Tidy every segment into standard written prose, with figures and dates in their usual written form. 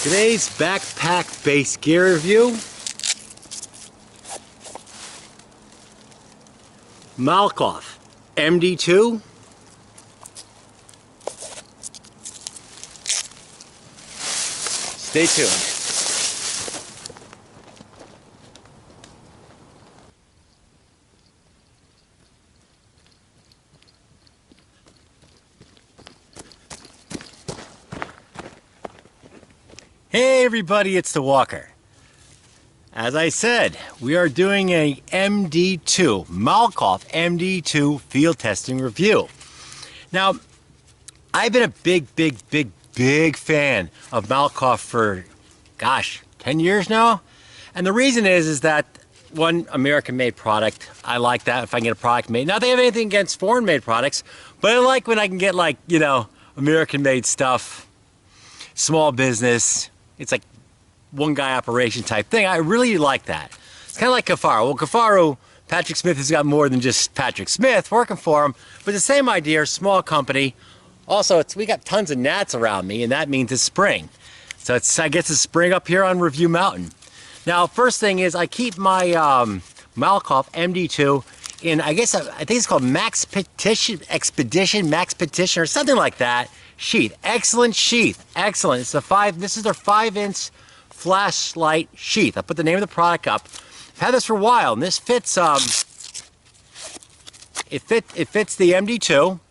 Today's backpack base gear review. Malkoff MD2. Stay tuned. Hey everybody, it's the Walker. As I said, we are doing a MD2, Malkoff MD2 field testing review. Now, I've been a big fan of Malkoff for, gosh, 10 years now. And the reason is that, one, American-made product. I like that if I can get a product made. Not that I have anything against foreign-made products, but I like when I can get, like, you know, American-made stuff, small business. It's like one guy operation type thing. I really like that. It's kind of like Kifaru. Well, Kifaru, Patrick Smith has got more than just Patrick Smith working for him, but the same idea, small company. Also, we got tons of gnats around me, and that means it's spring. So I guess it's spring up here on Review Mountain. Now, first thing is I keep my Malkoff MD2 in, I think it's called Max Petition, or something like that. Sheath, excellent sheath, excellent. It's this is their 5-inch flashlight sheath. I put the name of the product up. I've had this for a while, and this fits. It fits the MD2,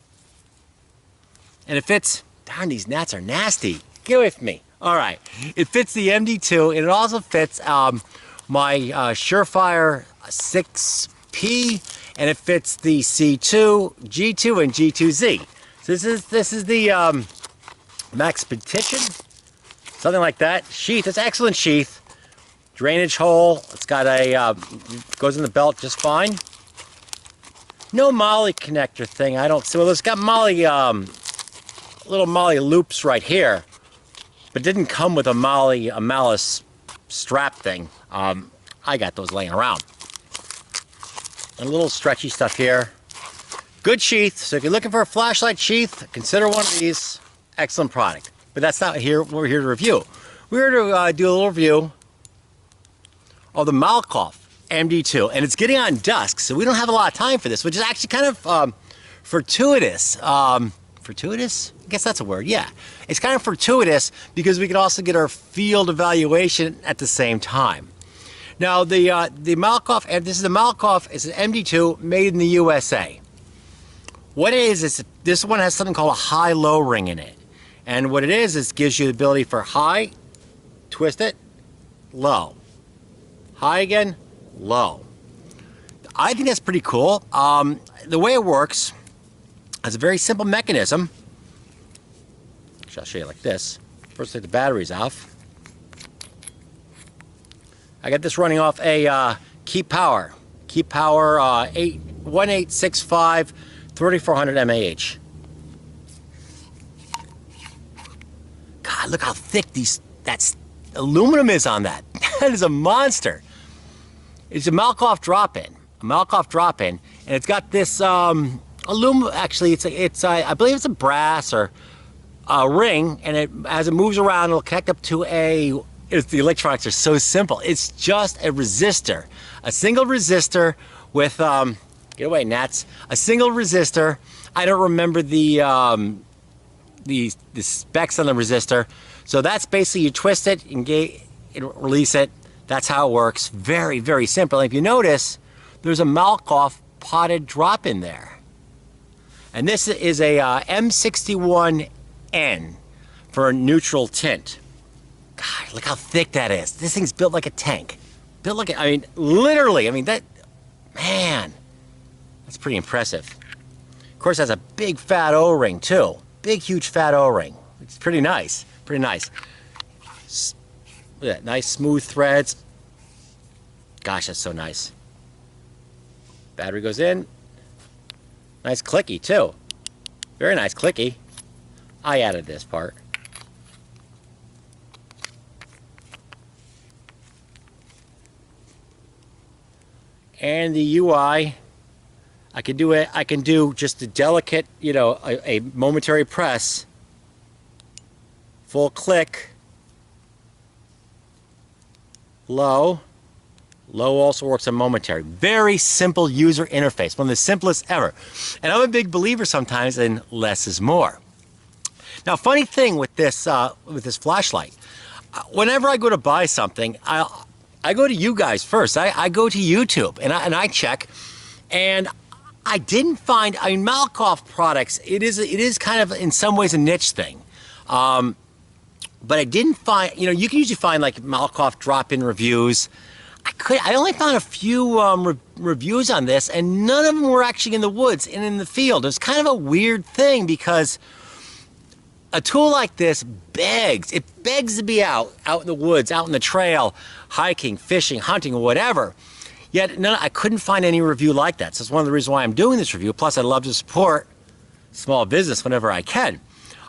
and it fits. Darn, these gnats are nasty. Get away from me. All right, it fits the MD2, and it also fits my Surefire 6P, and it fits the C2, G2, and G2Z. This is the Max Petition, something like that. Sheath, it's excellent sheath. Drainage hole, it's got a, goes in the belt just fine. No MOLLE connector thing, I don't see. Well, it's got MOLLE, little MOLLE loops right here, but didn't come with a malice strap thing. I got those laying around. And a little stretchy stuff here. Good sheath, so if you're looking for a flashlight sheath, consider one of these. Excellent product. But that's not what we're here to review. We're here to do a little review of the Malkoff MD2. And it's getting on dusk, so we don't have a lot of time for this, which is actually kind of fortuitous. Fortuitous? I guess that's a word, yeah. It's kind of fortuitous because we can also get our field evaluation at the same time. Now, the Malkoff, and this is the Malkoff, it's an MD2 made in the USA. What it is this one has something called a high-low ring in it. And what it is it gives you the ability for high, twist it, low. High again, low. I think that's pretty cool. The way it works is a very simple mechanism. Actually, I'll show you like this. First, take the batteries off. I got this running off a Keep Power 1865 3400 mAh. God, look how thick that aluminum is on that. That is a monster. It's a Malkoff drop-in. And it's got this aluminum. Actually, I believe it's a brass or a ring, and as it moves around, it'll connect up to the electronics are so simple. It's just a resistor, a single resistor with get away, gnats. A single resistor. I don't remember the specs on the resistor. So that's basically you twist it, engage, release it. That's how it works. Very simple. And if you notice, there's a Malkoff potted drop in there. And this is a M61N for a neutral tint. God, look how thick that is. This thing's built like a tank. Built like I mean, literally. I mean, man. That's pretty impressive. Of course, it has a big fat O-ring too. Big, huge fat O-ring. It's pretty nice. Pretty nice. Look at that, nice smooth threads. Gosh, that's so nice. Battery goes in. Nice clicky too. Very nice clicky. I added this part. And the UI, I can do just a delicate, you know, a momentary press, full click, low. Low also works on momentary. Very simple user interface, one of the simplest ever. And I'm a big believer sometimes in less is more. Now, funny thing with this flashlight, whenever I go to buy something, I go to you guys first. I go to YouTube and I check, and I didn't find. I mean, Malkoff products. It is kind of in some ways a niche thing, but I didn't find. You know, you can usually find like Malkoff drop-in reviews. I only found a few reviews on this, and none of them were actually in the woods and in the field. It was kind of a weird thing because a tool like this begs to be out in the woods, out in the trail, hiking, fishing, hunting, or whatever. Yet I couldn't find any review like that. So it's one of the reasons why I'm doing this review. Plus, I love to support small business whenever I can.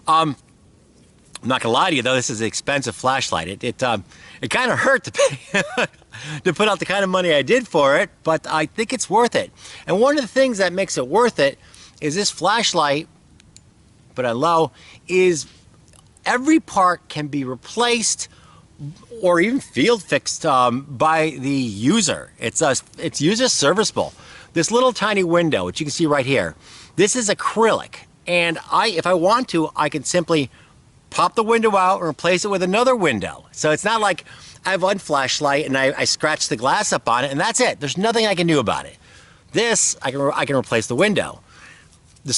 I'm not gonna lie to you though, this is an expensive flashlight. It kind of hurt to pay to put out the kind of money I did for it, but I think it's worth it. And one of the things that makes it worth it is this flashlight, put on low, is every part can be replaced or even field fixed by the user. It's user serviceable. This little tiny window, which you can see right here, this is acrylic, and if I want to, I can simply pop the window out and replace it with another window. So it's not like I have one flashlight and I scratch the glass up on it and that's it. There's nothing I can do about it. This, I can replace the window. The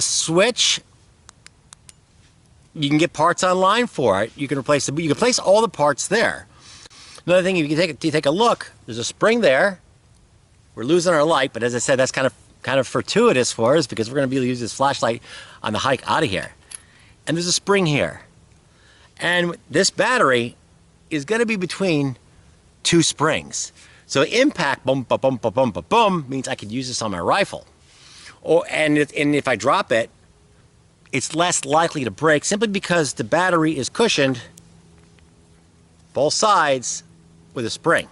switch, you can get parts online for it. You can replace all the parts there. Another thing, if you take a look, there's a spring there. We're losing our light, but as I said, that's kind of fortuitous for us because we're going to be able to use this flashlight on the hike out of here. And there's a spring here. And this battery is going to be between two springs. So impact, boom, boom, boom, boom, boom, boom, boom, means I could use this on my rifle. And if I drop it, it's less likely to break simply because the battery is cushioned both sides with a spring.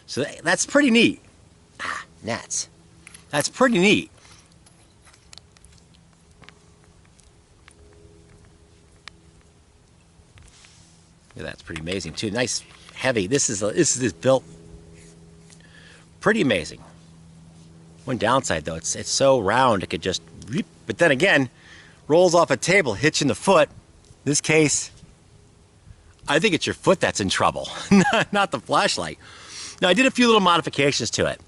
So that's pretty neat. Gnats. That's pretty neat. Yeah, that's pretty amazing too. Nice, heavy. This is built pretty amazing. One downside though, it's so round it could just. But then again, rolls off a table, hits you in the foot. In this case, I think it's your foot that's in trouble, not the flashlight. Now I did a few little modifications to it.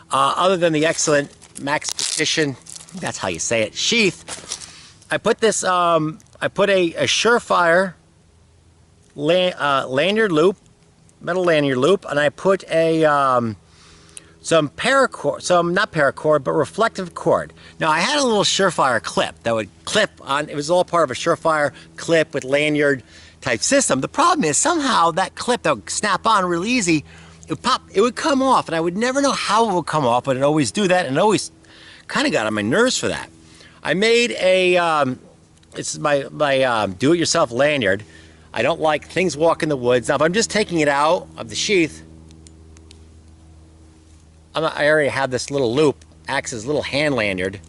Other than the excellent Max Petition, that's how you say it, sheath. I put this. I put a Surefire lanyard loop, metal lanyard loop, and I put a some paracord, not paracord, but reflective cord. Now I had a little Surefire clip that would clip on. It was all part of a Surefire clip with lanyard type system. The problem is somehow that clip that would snap on real easy, it would come off, and I would never know how it would come off, but it always do that, and it always kind of got on my nerves for that. I made a it's my do-it-yourself lanyard. I don't like things walk in the woods. Now, if I'm just taking it out of the sheath, I already have this little loop, acts as a little hand lanyard,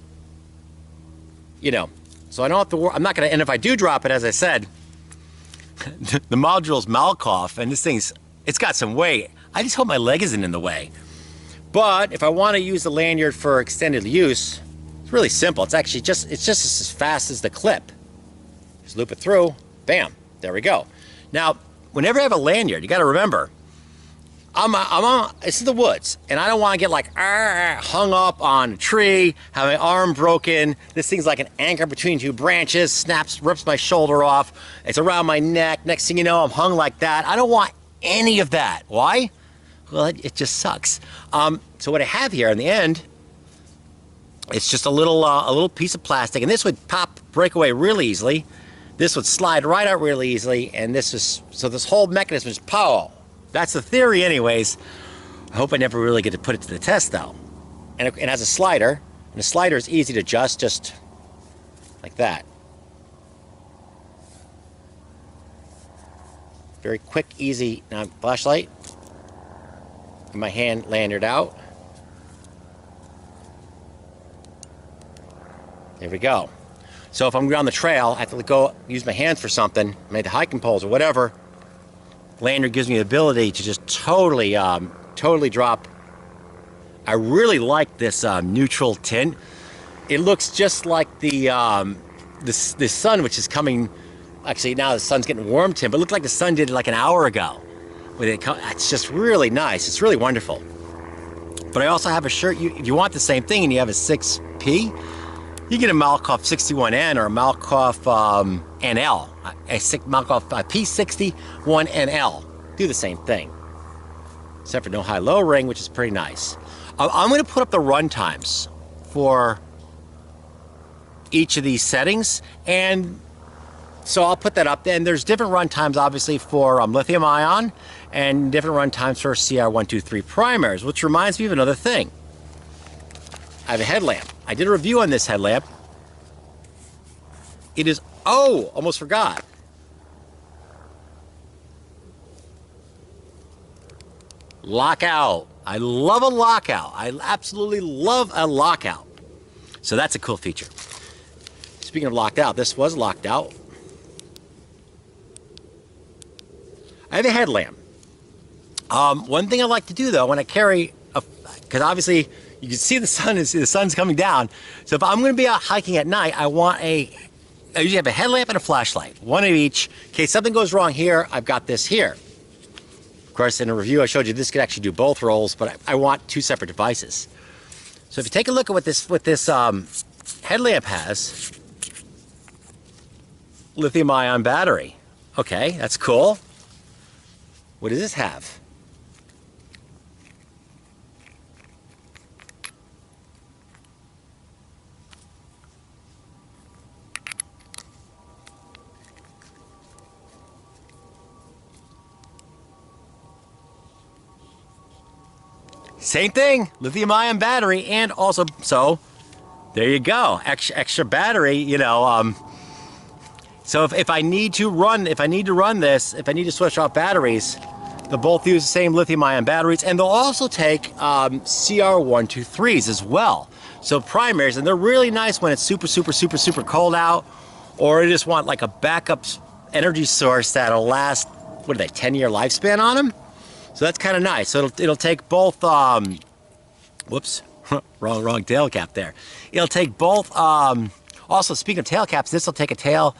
you know. So I don't have to worry. I'm not gonna. And if I do drop it, as I said, the module's Malkoff, and this it's got some weight. I just hope my leg isn't in the way. But if I want to use the lanyard for extended use, it's really simple. It's actually just as fast as the clip. Just loop it through, bam. There we go. Now, whenever I have a lanyard, you got to remember, it's in the woods, and I don't want to get like hung up on a tree, have my arm broken. This thing's like an anchor between two branches, snaps, rips my shoulder off. It's around my neck. Next thing you know, I'm hung like that. I don't want any of that. Why? Well, it just sucks. So what I have here in the end, it's just a little piece of plastic, and this would break away real easily. This would slide right out really easily, and this whole mechanism is pow. That's the theory anyways. I hope I never really get to put it to the test though. And it has a slider, and the slider is easy to adjust, just like that. Very quick, easy. Now, flashlight. Get my hand lanyard out. There we go. So if I'm on the trail, I have to go use my hands for something, maybe the hiking poles or whatever. Lanyard gives me the ability to just totally drop. I really like this neutral tint. It looks just like the sun, which is coming. Actually, now the sun's getting warm tint, but it looked like the sun did like an hour ago. It's just really nice. It's really wonderful. But I also have a shirt. If you want the same thing and you have a 6P, you get a Malkoff 61N or a Malkoff NL, a Malkoff P61NL. Do the same thing, except for no high-low ring, which is pretty nice. I'm going to put up the run times for each of these settings, and so I'll put that up. Then there's different run times, obviously, for lithium ion, and different run times for CR123 primers, which reminds me of another thing. I have a headlamp. I did a review on this headlamp. It is, oh, almost forgot. Lockout. I love a lockout. I absolutely love a lockout. So that's a cool feature. Speaking of locked out, this was locked out. I have a headlamp. One thing I like to do though, when I carry because obviously you can see the sun's coming down. So if I'm going to be out hiking at night, I usually have a headlamp and a flashlight, one of each. In case something goes wrong here, I've got this here. Of course, in a review I showed you this could actually do both roles, but I want two separate devices. So if you take a look at what this headlamp has, lithium-ion battery. Okay, that's cool. What does this have? Same thing, lithium-ion battery, and also, so there you go, extra battery, you know. So if I need to run this, if I need to switch off batteries, they'll both use the same lithium-ion batteries, and they'll also take CR123s as well. So primaries, and they're really nice when it's super cold out, or you just want like a backup energy source that'll last, what are they, 10-year lifespan on them? So that's kind of nice. So it'll take both, whoops, wrong tail cap there. It'll take both, also speaking of tail caps, this will take a tail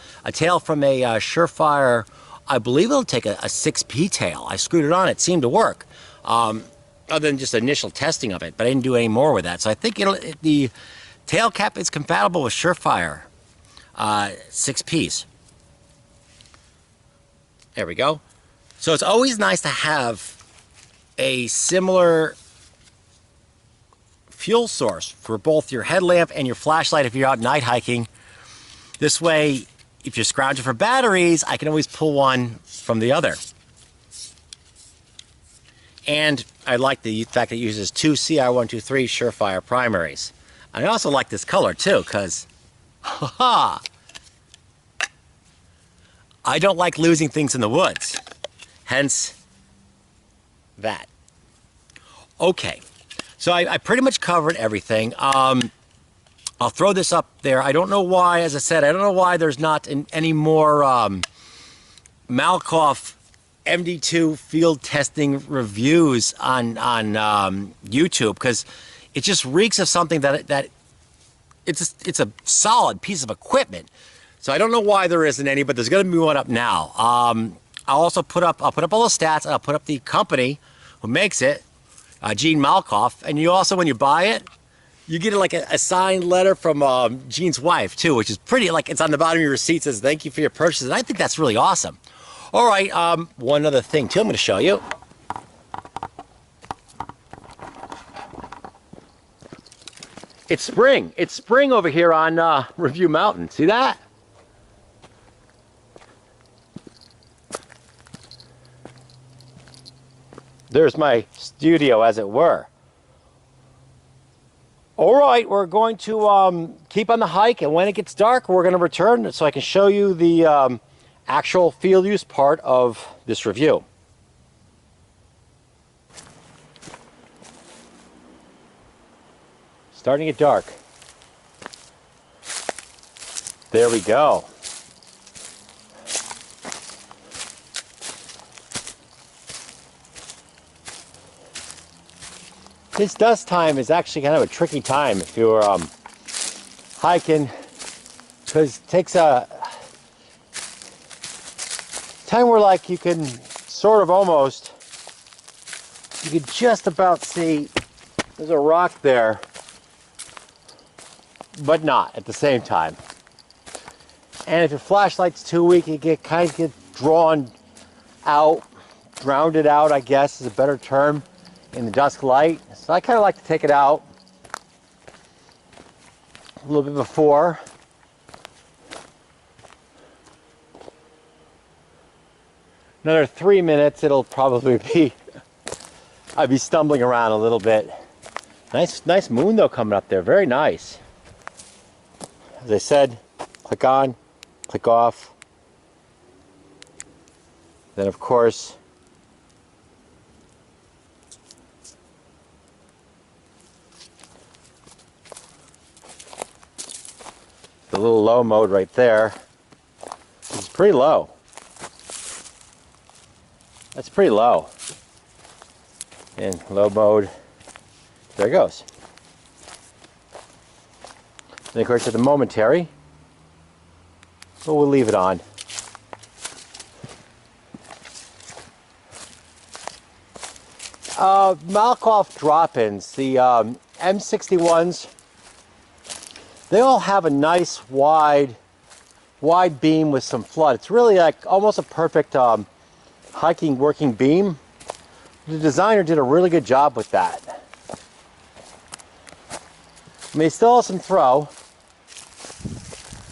from a Surefire, I believe it'll take a 6P tail. I screwed it on, it seemed to work. Other than just initial testing of it, but I didn't do any more with that. So I think the tail cap is compatible with Surefire 6Ps. There we go. So it's always nice to have a similar fuel source for both your headlamp and your flashlight if you're out night hiking. This way, if you're scrounging for batteries, I can always pull one from the other. And I like the fact that it uses two CR123 Surefire primaries. I also like this color too, because I don't like losing things in the woods. Hence that. Okay, so I pretty much covered everything. I'll throw this up there. I don't know why, as I said, I don't know why there's not any more Malkoff MD2 field testing reviews on YouTube, because it just reeks of something that it's a solid piece of equipment. So I don't know why there isn't any, but there's going to be one up now. I'll also put up all the stats, and I'll put up the company who makes it, Gene Malkoff, and you also, when you buy it, you get like a signed letter from Gene's wife too, which is pretty, like it's on the bottom of your receipt, says thank you for your purchase, and I think that's really awesome. All right, one other thing too I'm going to show you. It's spring. It's spring over here on Review Mountain. See that? There's my studio, as it were. All right, we're going to keep on the hike, and when it gets dark, we're going to return so I can show you the actual field use part of this review. Starting to get dark. There we go. This dusk time is actually kind of a tricky time if you're hiking, because it takes a time where like you can sort of almost, you can just about see there's a rock there, but not at the same time. And if your flashlight's too weak, you kind of get drawn out, drowned out, I guess is a better term, in the dusk light. So I kind of like to take it out a little bit before. Another 3 minutes, it'll probably be, I'll be stumbling around a little bit. Nice moon though coming up there, very nice. As I said, click on, click off. Then of course, the little low mode right there is pretty low. That's pretty low. In low mode, there it goes. And of course at the momentary, but we'll leave it on. Malkoff drop-ins, the M61s, they all have a nice wide beam with some flood. It's really like almost a perfect hiking working beam. The designer did a really good job with that. I mean, it still has some throw.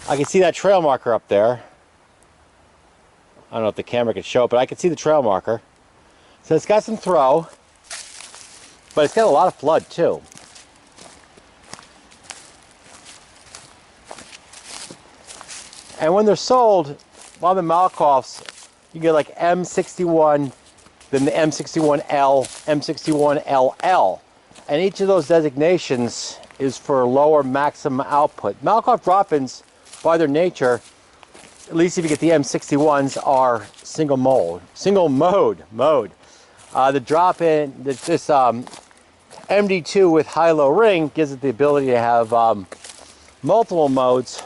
I can see that trail marker up there. I don't know if the camera can show it, but I can see the trail marker. So it's got some throw, but it's got a lot of flood too. And when they're sold, a lot of the Malkoffs, you get like M61, then the M61L, M61LL. And each of those designations is for lower maximum output. Malkoff drop-ins, by their nature, at least if you get the M61s, are single mode. The drop-in, this MD2 with high-low ring gives it the ability to have multiple modes.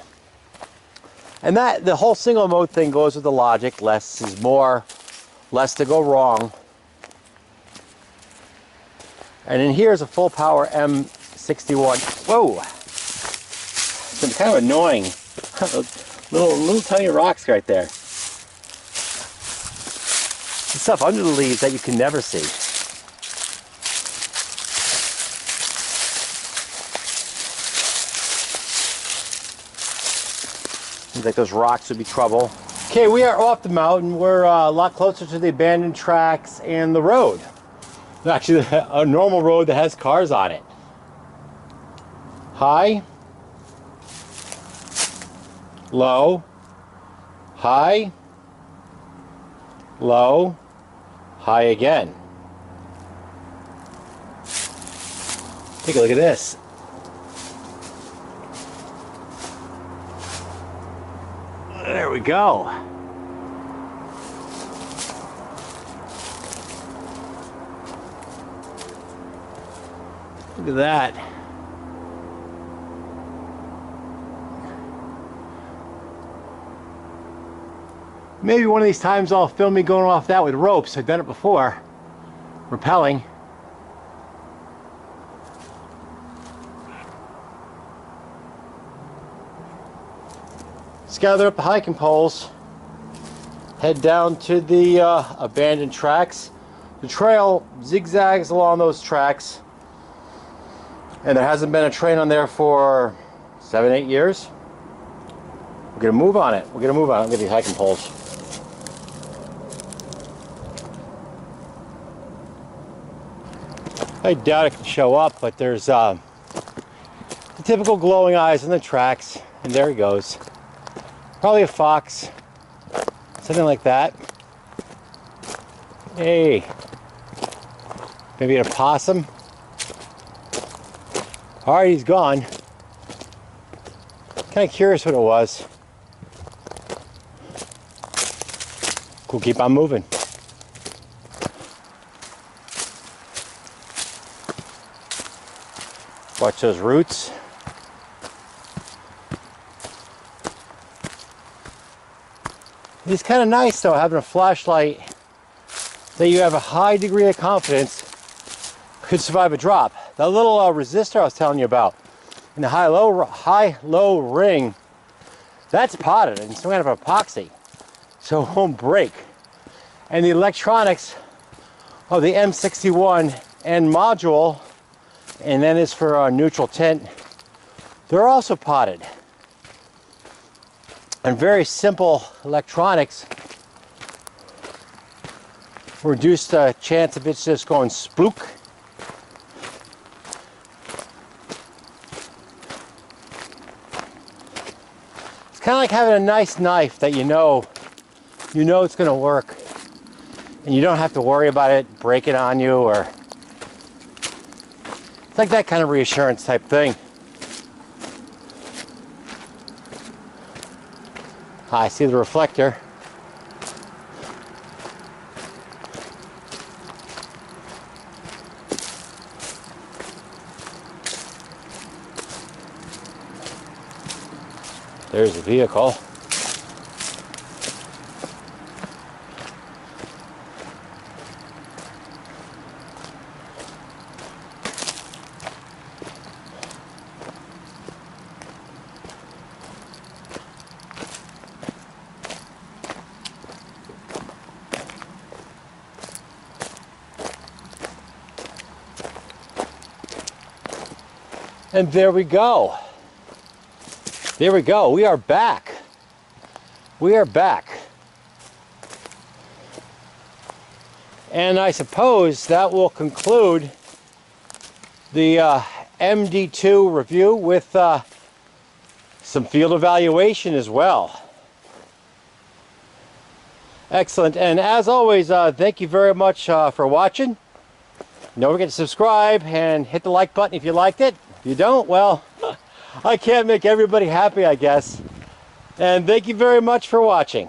And that the whole single mode thing goes with the logic, less is more, less to go wrong. And in here is a full power M61. Whoa! It's kind of annoying. little tiny rocks right there. The stuff under the leaves that you can never see. Seems like those rocks would be trouble. Okay, we are off the mountain. We're a lot closer to the abandoned tracks and the road. Actually, a normal road that has cars on it. High, low, high, low, high again. Take a look at this. There we go. Look at that. Maybe one of these times I'll film me going off that with ropes. I've done it before. Rappelling. Let's gather up the hiking poles. Head down to the abandoned tracks. The trail zigzags along those tracks. And there hasn't been a train on there for 7-8 years. We're gonna move on it. We're gonna move on it. I'm gonna get hiking poles. I doubt it can show up, but there's the typical glowing eyes on the tracks, and there he goes. Probably a fox, something like that. Hey, maybe an opossum. All right, he's gone. Kind of curious what it was. We'll keep on moving. Watch those roots. It's kind of nice though, having a flashlight that you have a high degree of confidence could survive a drop. That little resistor I was telling you about in the high-low ring, that's potted in some kind of epoxy, so it won't break. And the electronics of the M61N module, and then is for neutral tint, they're also potted. And very simple electronics reduce the chance of it just going spook. It's kind of like having a nice knife that you know it's going to work, and you don't have to worry about it breaking on you, or it's like that kind of reassurance type thing. I see the reflector. There's the vehicle. And there we go. There we go. We are back. We are back. And I suppose that will conclude the MD2 review with some field evaluation as well. Excellent. And as always, thank you very much for watching. Don't forget to subscribe and hit the like button if you liked it. If you don't, well, I can't make everybody happy, I guess. And thank you very much for watching.